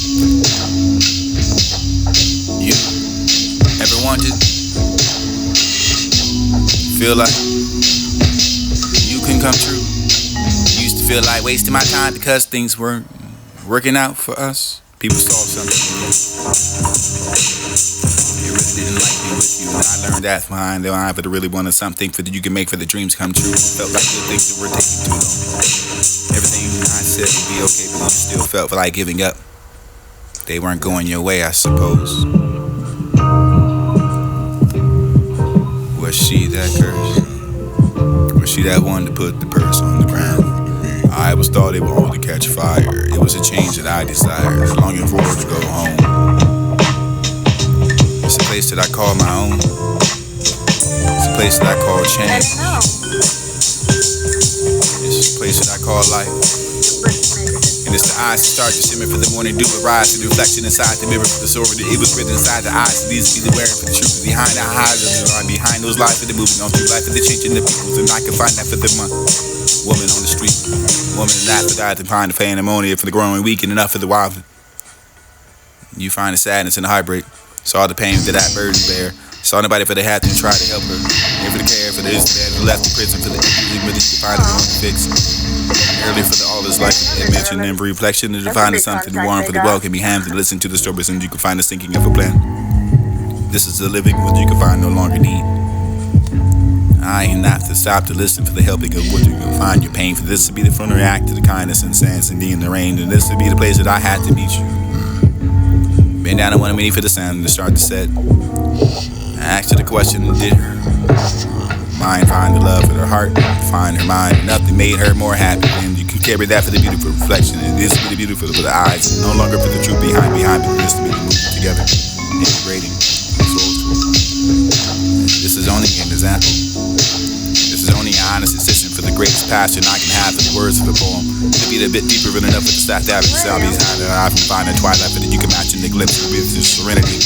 You ever wanted, feel like you can come true? Used to feel like wasting my time because things weren't working out for us. People saw something. They really didn't like me with you, and I learned that behind the line. But I really wanted something for that you can make for the dreams come true. Felt like the things that were taking too long. Everything I said would be okay, but you still felt like giving up. They weren't going your way, I suppose. Was she that curse? Was she that one to put the purse on the ground? I always thought it would only catch fire. It was a change that I desired, longing for to go home. It's a place that I call my own. It's a place that I call change. It's a place that I call life. And it's the eyes that start to shimmer for the morning dew, arise to the reflection inside the mirror for the sword. It was written inside the eyes. These be the wearing for the truth behind the highs of the line, behind those lives of the moving on through life of the changing the peoples. And I can find that for the month. Woman on the street, woman in that for that to find the pandemonium for the growing weak and enough for the wild. You find the sadness and the heartbreak. Saw the pain that that burden bear. Saw nobody for the hat to try to help her. Never the care for the man who left in prison for the injury, but he find the one to fix. Early for the all this life, mention and reflection to define something warm for the well can be hammed to listen to the stories and you can find the sinking of a plan. This is the living what you can find no longer need. I ain't have to stop to listen for the helping of what you can find your pain. For this to be the funeral act to the kindness and sense and in the rain. And this to be the place that I had to meet you. Been down and wanted me for the sound to start to set. I asked her the question, did her mind find the love in her heart? Find her mind, nothing made her more happy. And you can carry that for the beautiful reflection. And this for the beautiful for the eyes. No longer for the truth behind, but this to be the moving together. Integrating. This is only an example. This is only an honest assistant for the greatest passion I can have for the words of the poem. To be a bit deeper than enough for the staff to have itself. I can find a twilight for that you can match in the glimpse with the serenity.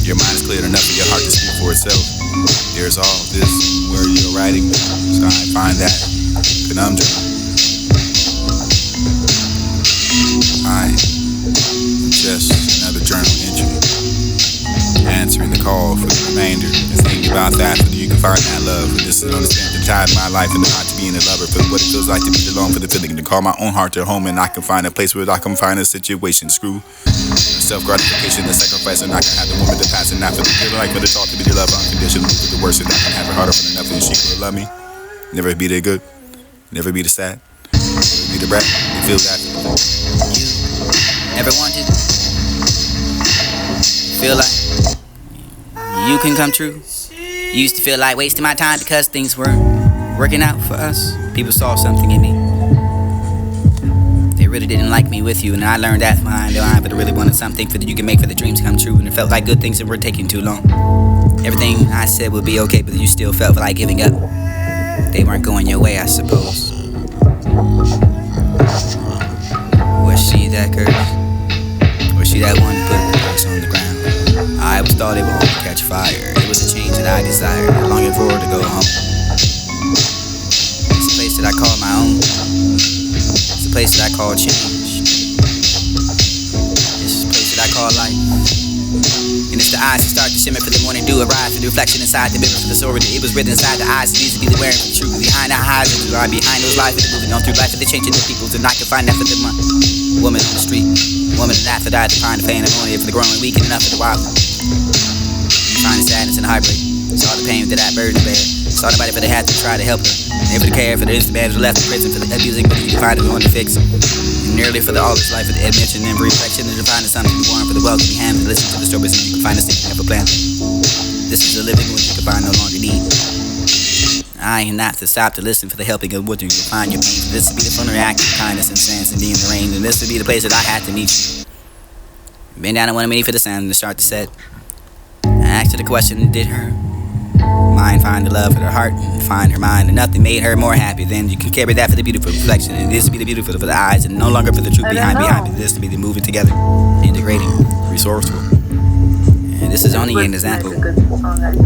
Your mind is clear enough for your heart to speak for itself. There's all this where you're writing, so I find that conundrum. I just another journal entry, answering the call for the remainder. Just thinking about that, so you can find that love. And this is understand the time of my life and the heart to being a lover. For what it feels like to be alone, for the feeling to call my own heart to home, and I can find a place where I can find a situation. Screw self-gratification, the sacrifice, and I can have the moment to pass, and not for the feeling like for the thought to be the love unconditional. For the worst, and I can have it harder for the nothing. She will love me, never be the good, never be the sad, never be the brat. It feels that. You ever wanted, feel like you can come true? Used to feel like wasting my time because things weren't working out for us. People saw something in me. They really didn't like me with you, and I learned that behind the line. But I really wanted something for that you can make for the dreams come true. And it felt like good things that were taking too long. Everything I said would be okay, but you still felt like giving up. They weren't going your way, I suppose. Was she that curse? Was she that one to put the purse on the ground? I always thought it would only catch fire. It was a change that I desired, longing for to go home. It's a place that I call my own. It's a place that I call change. It's a place that I call life. And it's the eyes that start to shimmer for the morning dew, arise for the reflection inside the mirror for the story. It was written inside the eyes. It needs to be the wearing for the truth. Behind the highs of the line, behind those lives that are moving on through life of the changing the peoples. And I can find that for the month. Woman on the street, woman in that for that to find the pandemonium for the growing weak and enough for the wild. Find the sadness and heartbreak. Saw the pain that that burden bear. Saw nobody for the hat to try to help her. Never to care for the instant man who left in prison for the abusing, but you find it on to fix. And nearly for the all this life of the admission and reflection, and to find something warm for the welcoming hand to listen to the stories, and you can find the sinking of a plan. This is a living what you can find no longer need. I ain't have to stop to listen for the helping of what you can find your pain. This would be the funeral act of kindness and sense and be in the rain, and this would be the place that I had to meet you. Been down and wanted me for the sound to start to set. I asked her the question, did her mind find the love in her heart and find her mind, and nothing made her more happy than you can carry that for the beautiful reflection, and this to be the beautiful for the eyes, and no longer for the truth behind, but this to be the moving together, integrating, resourceful. And this is only an example.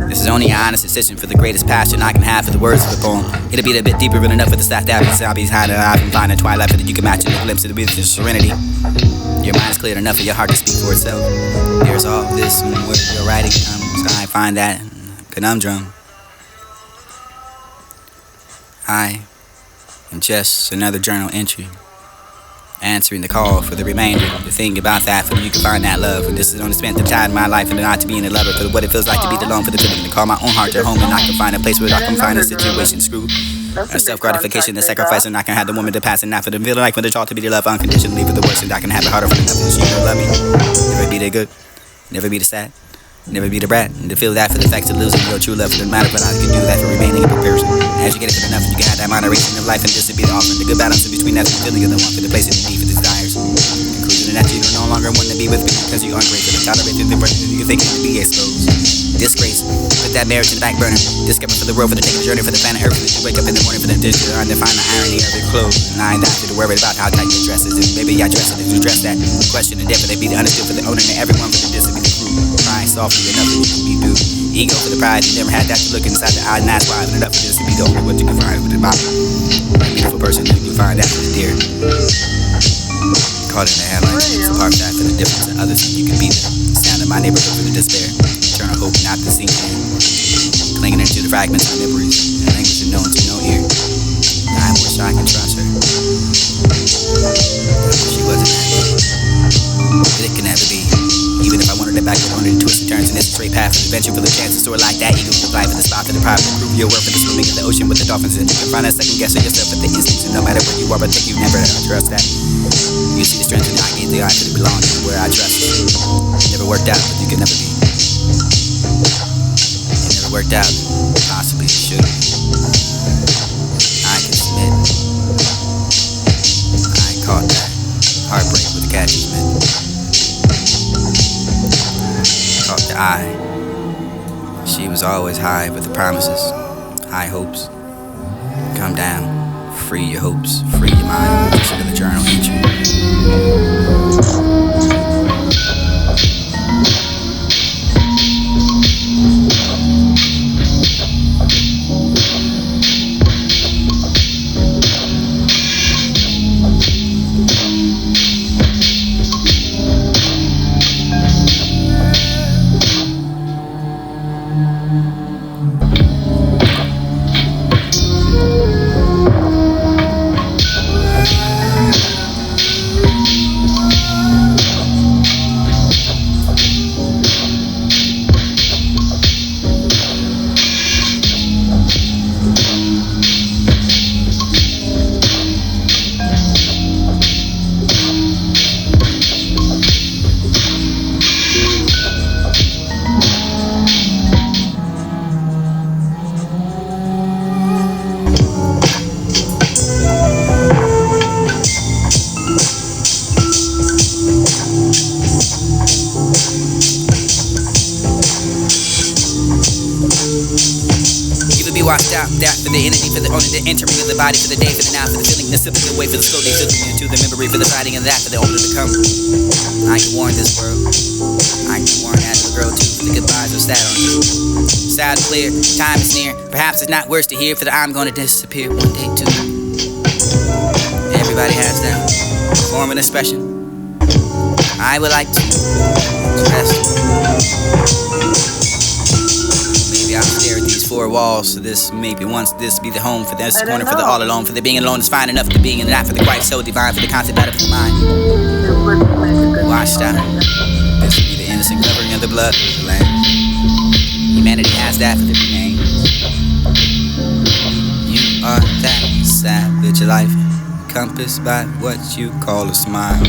This is only an honest decision for the greatest passion I can have for the words of the poem. It'll be a bit deeper than enough for the staff to have his hobbies hide. I can find a twilight for that you can match in the glimpse of the beauty and serenity. Your mind is clear enough for your heart to speak for itself. There's all this where your writing comes. I find that conundrum. I am just another journal entry, answering the call for the remainder. The thing about that, for you can find that love. And this is only spent the time in my life and not to be in a lover. For what it feels like to be alone, for the feeling to call my own heart to home. And I can find a place where I can find a situation screw. A self-gratification, the sacrifice, and I can have the woman to pass. And not for the feeling like when the child to be the love unconditionally for the worst. And I can have it harder for nothing. She don't love me. Never be the good, never be the sad, never be the brat. And to feel that for the fact of losing your true love, it doesn't matter, but I can do that for remaining in comparison. As you get it for enough, you can have that moderation of life, and this to be the offering. The good balance in between that feeling of the one for the place and the need for the desires. Conclusion that you no longer want to be with me because you aren't grateful to tolerate the version you think to be exposed. Disgrace, put that marriage in the back burner. Discover for the world, for the taking the journey, for the planet Earth. For the wake up in the morning, for the dish to learn to find the irony of your clothes. And I ain't that to worry about how tight your dress is. And maybe I dress it if you dress that. Question the different, they be the understood for the owner and everyone for the dis to be the crew. Crying softly enough that you can be due. Ego for the pride, you never had that to look inside the eye, and that's why I've enough for this to be the only one you can find with the body. A beautiful person, you can find that for the deer. Caught in the headlights, so park that for the difference in others, and you can be the sound of my neighborhood for the despair. Eternal hope not to sink in. Clinging into the fragments of memories, the language unknown to no ear. I wish I could trust her. She wasn't happy. But it can never be. Even if I wanted it back, I wanted to twist and turns in this straight path of adventure full of chances. Soar like that, eagle to fly for the spot for the private. Prove your worth for the swimming in the ocean with the dolphins. And you can find a second guess of yourself at the instincts. And no matter where you are, I think you never trust that. You see the strength in I gave the eye to the belong to where I trust. It never worked out, but you can never be. It never worked out, possibly it should. I can submit. I caught that heartbreak with the catch Smith. Caught the eye. She was always high with the promises, high hopes. Come down, free your hopes, free your mind. Listen to the journal entry. Washed out, that for the entity, for the only the entering of the body, for the day, for the now, for the feeling, the sipping away, for the slowly filtering into the memory, for the fighting and that, for the older to come. I can warn this world, I can warn that little girl too, for the goodbyes are sad on you. Sad and clear, time is near, perhaps it's not worse to hear, for the I'm gonna disappear one day too. Everybody has that form of expression. I would like to express. I'll stare at these four walls, so this maybe once this be the home for this corner for the all alone, for the being alone is fine enough, for the being and not for the quiet so divine, for the concept out of the mind. Washed out, this will be the innocent covering of the blood of the land. Humanity has that for the name. You are that savage life, encompassed by what you call a smile.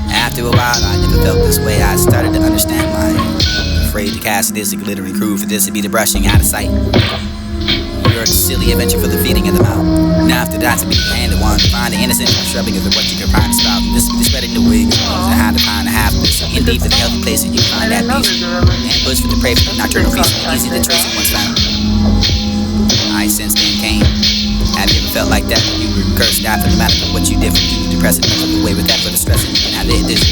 After a while, I never felt this way. I started to understand my afraid to cast this a glittering crew, for this to be the brushing out of sight. You're a silly adventure for the feeding of the mouth. Now after that to be the hand of one, to find the innocent shrubbing of the what you can find the spout. And this will be the spreading the wings, and how to find the half this. Indeed for the healthy place, and you find that peace. Ambush for the prey, for the nocturnal feast, easy to trace in one time. I since then came. Have you ever felt like that? You were cursed out for the matter of what you did for you. Depressing, took away with that for the stress, and you can have the addition.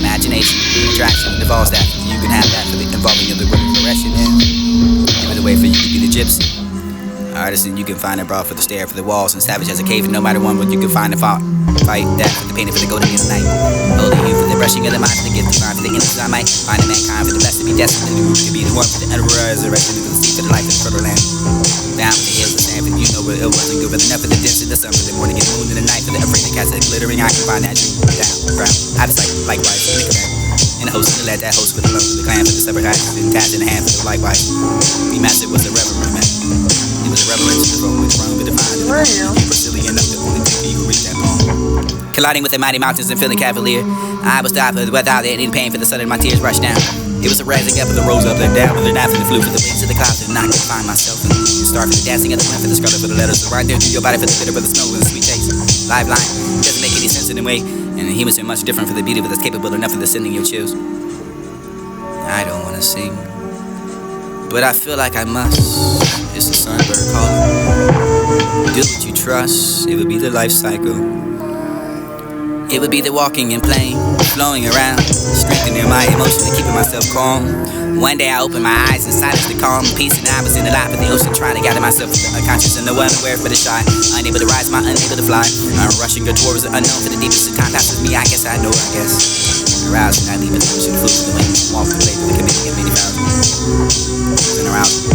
Imagination, attraction, involves that. You can have that for the involving of the women caressing and give it away for you to be the gypsy Artisan, you can find a broad for the stare for the walls, and savage as a cave, and no matter one, but you can find a fault. Fight that for the painting for the golden in the night. Holding you for the brushing of the mind, for the gift of mind, for the innocence I might find a mankind for the blessed to be destined to be the one for the resurrection of the sea for the life of the fertile land. Down for the hills of sand, for you know where it wasn't good, but enough for the dents of the sun, for the morning and moon and the night, for the afraid to cast a glittering eye can find that dream down, ground. I just likewise, think of that. And the host to let that host with the love of the clan for the separate eyes, and task in the hand for the likewise. The master was a reverend man. He was a reverend to the throne with Rome, but defined in the room. He was silly enough to only think he could reach that bone. Colliding with the mighty mountains and feeling cavalier, I was stopped without any pain for the sudden my tears rushed down. It was a rising up of the rose up and down, but the knife and the flew for the wings of the clouds, and I could find myself in the star for the dancing of the wind, for the scarlet for the letters, right there through your body for the bitter for the snow and the sweet taste. Live line doesn't make any sense in a way, and he was so much different for the beauty, but that's capable enough for the sending your chills. I don't wanna sing, but I feel like I must. It's the sunbird calling. Do what you trust, it would be the life cycle. It would be the walking and playing, flowing around, strengthening my emotion and keeping myself calm. One day I opened my eyes and silence the calm peace, and I was in the life of the ocean, trying to gather myself unconscious and no unaware for the shy. Unable to rise, unable to fly. I'm rushing towards the unknown for the deepest of time passes me. I guess I know, I guess. Aroused and I leave it to the food for the wind, walk the blade for the committing of many thousands. And aroused.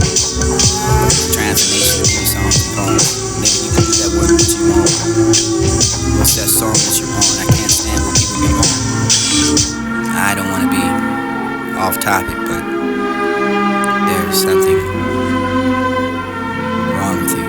Transformation of many songs and poems. Maybe you can do that work that you want. What's that song that you're on? I can't stand when people be on. I don't want to be off topic, but there's something wrong with you.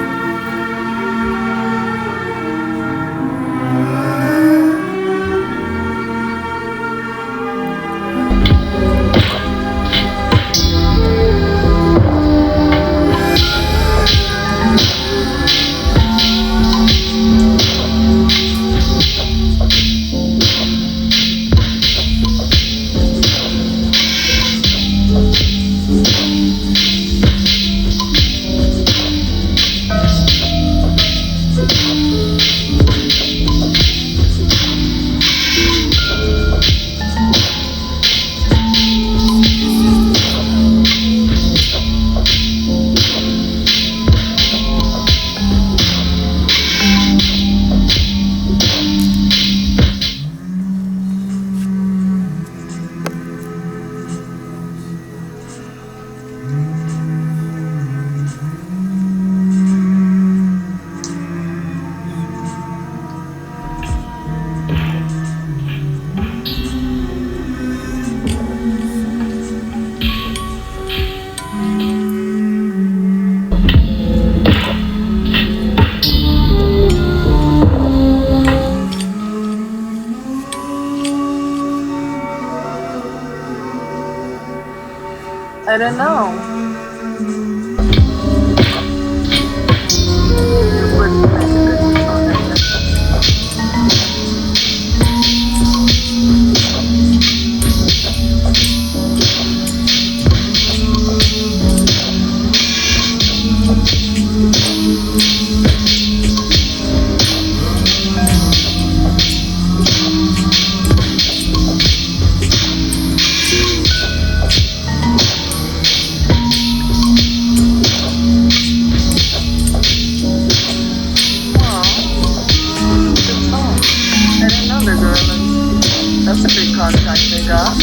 I don't know. That's a big contract they got.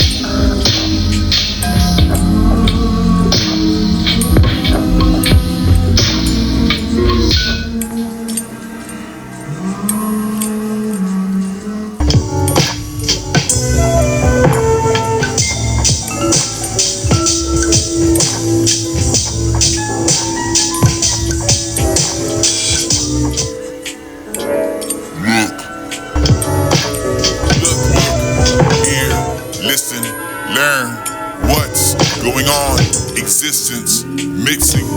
Existence, mixing,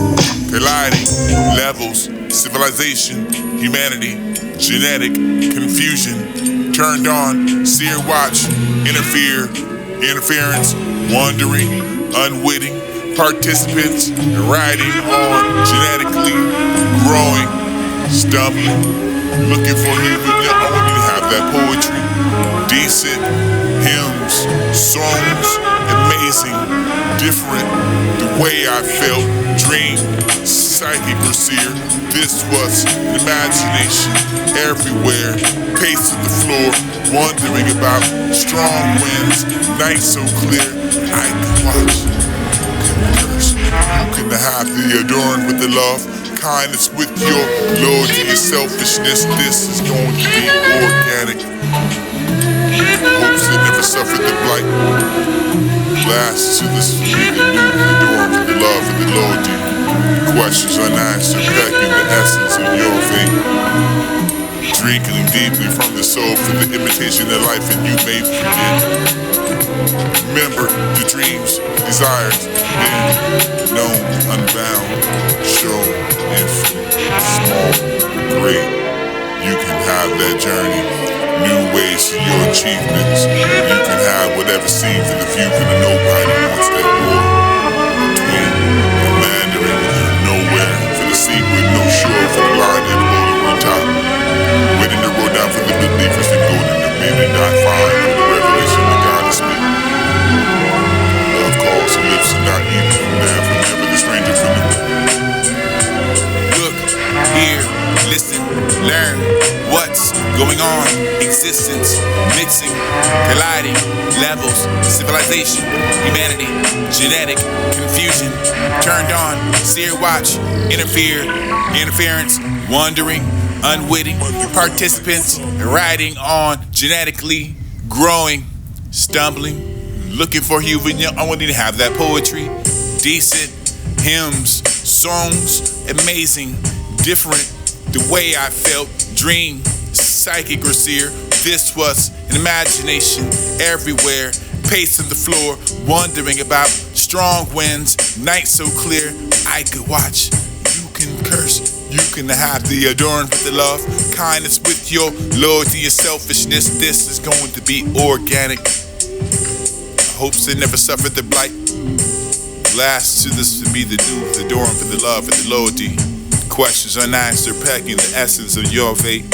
colliding, levels, civilization, humanity, genetic, confusion, turned on, seer watch, interference, wandering, unwitting, participants, riding on, genetically, growing, stumbling, looking for you, I want you to have that poetry, decent, hymns, songs, amazing, different. The way I felt, dream, psychic or seer. This was an imagination everywhere. Pace to the floor, wondering about strong winds, night so clear. I can watch, curse. You can have the adorn with the love, kindness with your loyalty and selfishness. This is going to be organic. Hopes that never suffered the blight. Last to this adorn with the love and the loyalty. Questions unanswered, packing the essence of your fate. Drinking deeply from the soul for the imitation of life, and you may forget. Remember the dreams, desires, been known, unbound, shown, infinite, small, great. You can have that journey, new ways to your achievements. You can have whatever seems in the view from the nobody wants that war. Between the Mandarin and nowhere, for the sea with no shore, for the line and the boulder on top. Waiting to roll down for the believers and golden, the men and not find for the revelation of God is speak. Love calls the lips and not even from there, from never the stranger from the Look, hear, listen, learn what's going on. Existence, mixing, colliding, levels, civilization, humanity, genetic, confusion, turned on, seer watch, interference, wandering, unwitting, participants, riding on, genetically, growing, stumbling, looking for you when you only to have that poetry, decent, hymns, songs, amazing, different, the way I felt, dream, psychic or seer. This was an imagination everywhere, pacing the floor, wondering about strong winds, night so clear, I could watch. You can curse, you can have the adorn with the love, kindness with your loyalty and selfishness. This is going to be organic. Hopes that never suffered the blight. Last to this to be the new, the adorn for the love and the loyalty. Questions unanswered, packing the essence of your fate.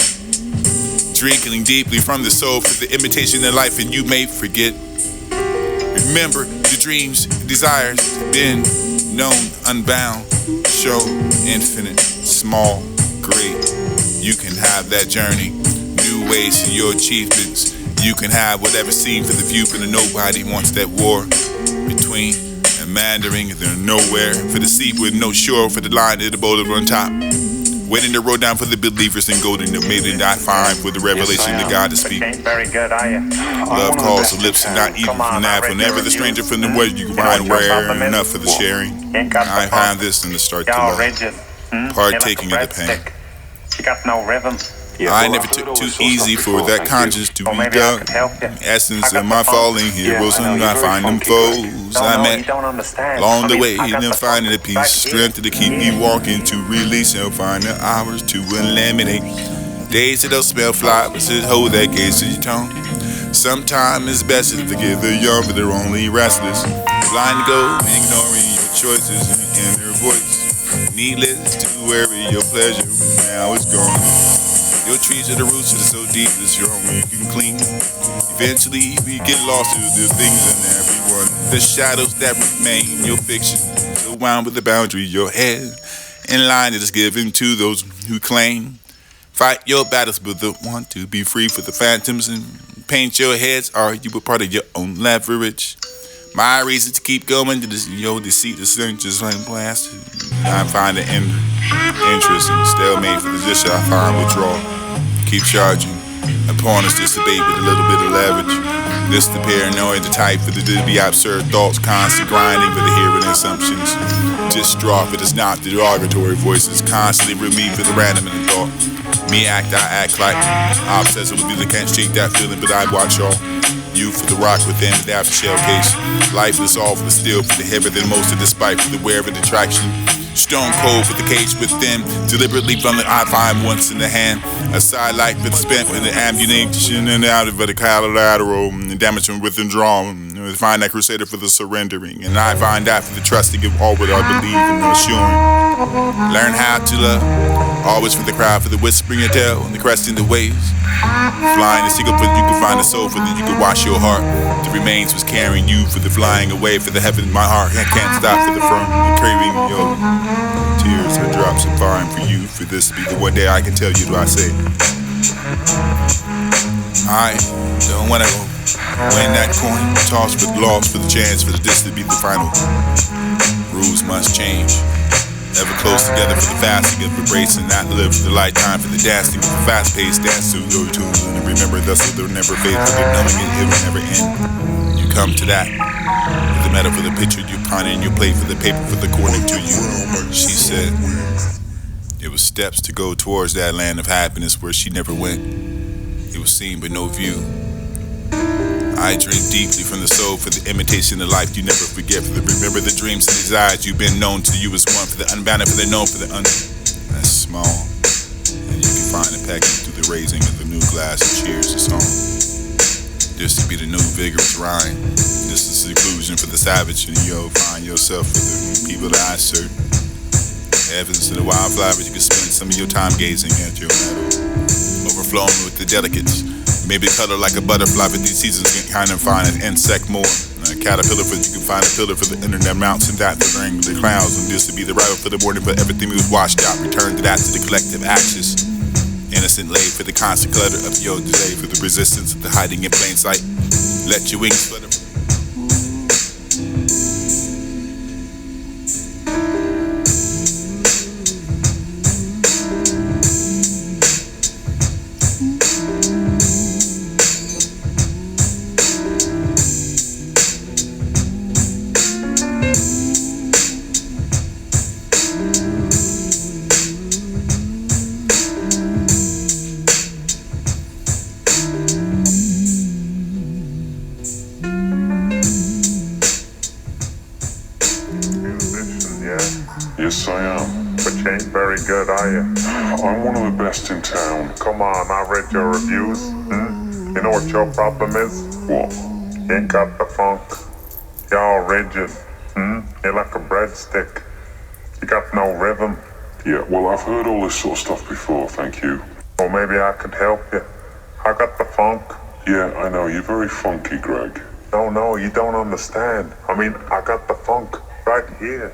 Drinking deeply from the soul for the imitation of life, and you may forget. Remember the dreams, desires, been known, unbound, show, infinite, small, great. You can have that journey, new ways to your achievements. You can have whatever seems for the view, but nobody wants that war between a Mandarin and they're nowhere. For the sea with no shore, for the line of the boulder on top. Waiting to roll down for the believers and golden that made it not find for the revelation of God to speak. Ain't very good, are you? Love calls the lips and not even from that. Whenever the stranger from the word you can find rare enough for the sharing. I find this in the start to love. Partaking of the pain. You got no rhythm. I never took too easy for that conscience to be done. Essence of my falling heroes and I find them foes I met along the way and finding the peace, strength to keep me walking, to release and find the hours to eliminate days that don't smell fly, but just hold that gaze to your tongue. Sometimes it's best to forgive the young, but they're only restless, blind to go, ignoring your choices and their voice. Needless to worry, your pleasure now is gone. Your trees are the roots that are so deep that you're only you can clean. Eventually we get lost to the things in everyone. The shadows that remain, your fiction, so wound with the boundary, your head in line that is given to those who claim. Fight your battles but the want to be free for the phantoms and paint your heads. Are you a part of your own leverage? My reason to keep going to this your deceit, the sun just like blast. I find the interest and stalemate for the dish I find withdrawal. Keep charging. Upon us disobey with a little bit of leverage. This the paranoia, the type for the be absurd thoughts, constant grinding for the hearing assumptions. Distraught, but it's not the derogatory voices, constantly repeat for the random in the thought. Me act, I act like obsessed with you, can't shake that feeling, but I watch all. You for the rock within the after shell case. Lifeless, all for the steel, for the heavier than most of the spite, for the wear of the attraction. Stone cold for the cage within, deliberately from the I find once in the hand. A side light for the spent with the ammunition and out of the collateral, and damage from withdrawal. Find that crusader for the surrendering, and I find that for the trusting of all what I believe and assuring. Learn how to love Always for the crowd, for the whispering your tail and the cresting the waves. Flying the seagull, for that you can find the soul, for that you can wash your heart. The remains was carrying you for the flying away, for the heaven. My heart can't stop for the firm and craving your tears or drops of fire for you. For this to be the one day I can tell you, do I say, I don't wanna go. Win that coin, toss for the loss, for the chance, for this to be the final. Rules must change. Ever close together for the fasting of embracing, not live for the lifetime, for the dancing with the fast-paced dance to your tunes. And remember, thus will never fade, for the knowing it will never end. You come to that. For the medal, for the picture you ponder in your plate, for the paper, for the corner to you. She said it was steps to go towards that land of happiness where she never went. It was seen but no view. I drink deeply from the soul for the imitation of life you never forget. For the remember the dreams and desires you've been known to you as one. For the unbounded, for the known, for the that's small. And you can find the package through the raising of the new glass and cheers a song. This to be the new vigorous rhyme. This is the conclusion for the savage, and you'll find yourself for the people that I serve. Heavens to the wildflowers, you can spend some of your time gazing at your meadow, overflowing with the delicates. Maybe color like a butterfly, but these seasons get kind of fine. An insect more, a caterpillar, for you can find a pillar for the internet mounts and that the ring, the clouds, and this to be the rival for the morning, but everything was washed out. Return to that, to the collective axis. Innocent laid for the constant clutter of your delay, for the resistance of the hiding in plain sight. Let your wings flutter. Yes, I am. But you ain't very good, are you? I'm one of the best in town. Come on, I read your reviews. You know what your problem is? What? You ain't got the funk. You're all rigid. You're like a breadstick. You got no rhythm. Yeah, well, I've heard all this sort of stuff before, thank you. Or maybe I could help you. I got the funk. Yeah, I know, you're very funky, Greg. No, you don't understand. I mean, I got the funk right here.